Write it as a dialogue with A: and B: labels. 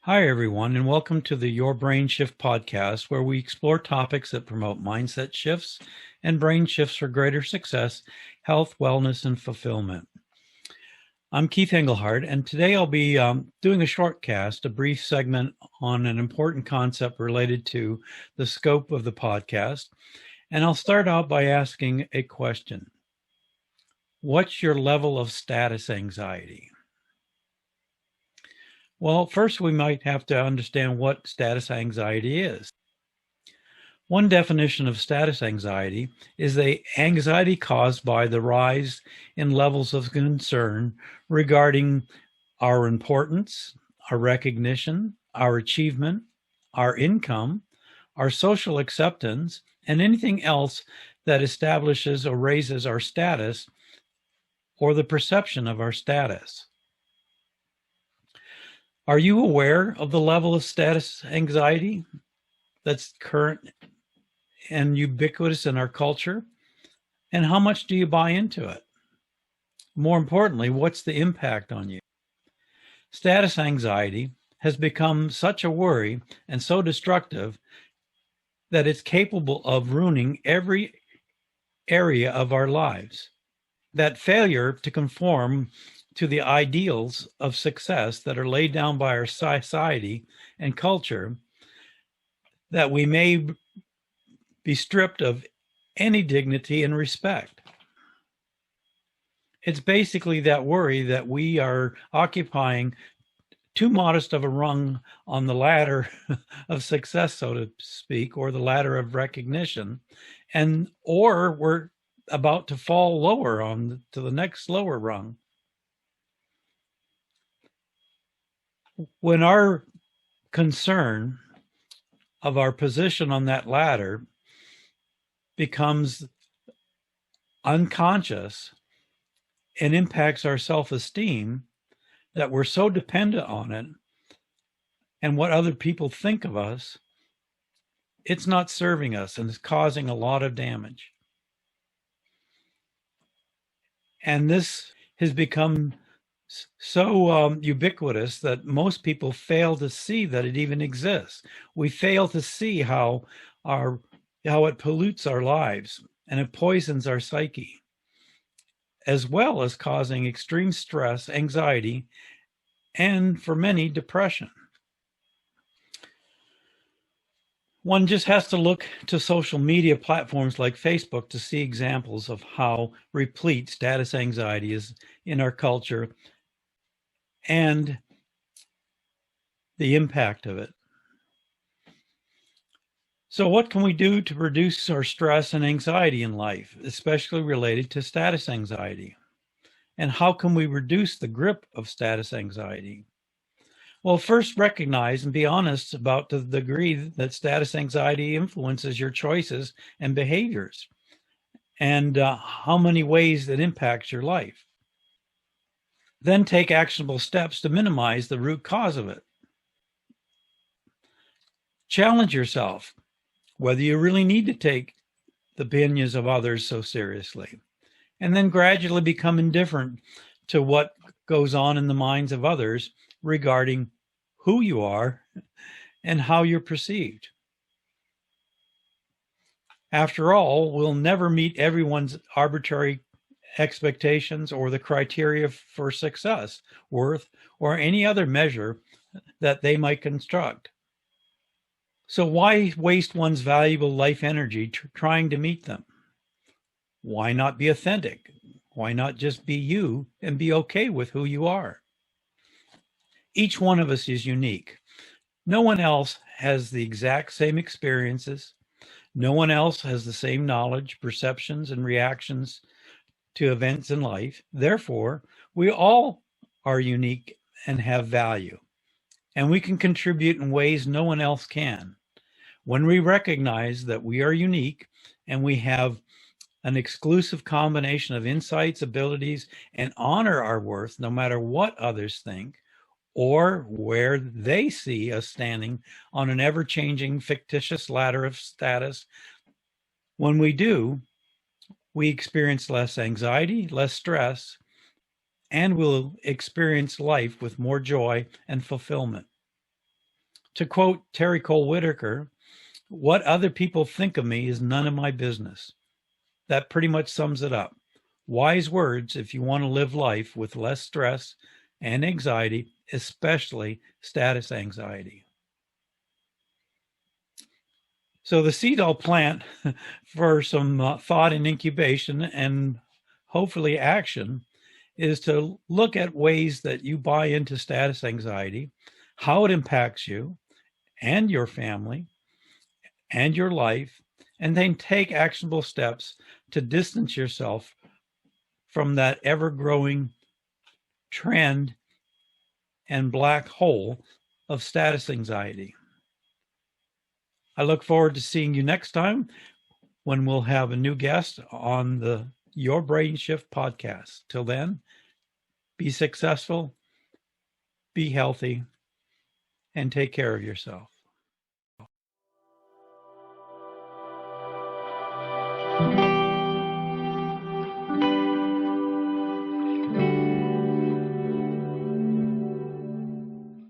A: Hi, everyone, and welcome to the Your Brain Shift podcast, where we explore topics that promote mindset shifts and brain shifts for greater success, health, wellness, and fulfillment. I'm Keith Engelhardt, and today I'll be doing a short cast, a brief segment on an important concept related to the scope of the podcast. And I'll start out by asking a question. What's your level of status anxiety? Well, first we might have to understand what status anxiety is. One definition of status anxiety is the anxiety caused by the rise in levels of concern regarding our importance, our recognition, our achievement, our income, our social acceptance, and anything else that establishes or raises our status or the perception of our status. Are you aware of the level of status anxiety that's current and ubiquitous in our culture? And how much do you buy into it? More importantly, what's the impact on you? Status anxiety has become such a worry and so destructive that it's capable of ruining every area of our lives. That failure to conform to the ideals of success that are laid down by our society and culture, that we may be stripped of any dignity and respect. It's basically that worry that we are occupying too modest of a rung on the ladder of success, so to speak, or the ladder of recognition, or we're about to fall lower to the next lower rung. When our concern of our position on that ladder becomes unconscious and impacts our self-esteem, that we're so dependent on it and what other people think of us, it's not serving us and it's causing a lot of damage. And this has become so ubiquitous that most people fail to see that it even exists. We fail to see how it pollutes our lives and it poisons our psyche, as well as causing extreme stress, anxiety, and for many, depression. One just has to look to social media platforms like Facebook to see examples of how replete status anxiety is in our culture and the impact of it. So what can we do to reduce our stress and anxiety in life, especially related to status anxiety? And how can we reduce the grip of status anxiety? Well, first recognize and be honest about the degree that status anxiety influences your choices and behaviors, and how many ways that impacts your life. Then take actionable steps to minimize the root cause of it. Challenge yourself whether you really need to take the opinions of others so seriously, and then gradually become indifferent to what goes on in the minds of others regarding who you are and how you're perceived. After all, we'll never meet everyone's arbitrary expectations or the criteria for success, worth, or any other measure that they might construct. So why waste one's valuable life energy trying to meet them? Why not be authentic? Why not just be you and be okay with who you are? Each one of us is unique. No one else has the exact same experiences. No one else has the same knowledge, perceptions, and reactions to events in life. Therefore, we all are unique and have value, and we can contribute in ways no one else can. When we recognize that we are unique and we have an exclusive combination of insights, abilities, and honor our worth no matter what others think or where they see us standing on an ever-changing fictitious ladder of status, when we do, we experience less anxiety, less stress, and will experience life with more joy and fulfillment. To quote Terry Cole Whitaker, what other people think of me is none of my business. That pretty much sums it up. Wise words if you want to live life with less stress and anxiety, especially status anxiety. So the seed I'll plant for some thought and incubation and hopefully action is to look at ways that you buy into status anxiety, how it impacts you and your family and your life, and then take actionable steps to distance yourself from that ever-growing trend and black hole of status anxiety. I look forward to seeing you next time when we'll have a new guest on the Your Brain Shift podcast. Till then, be successful, be healthy, and take care of yourself.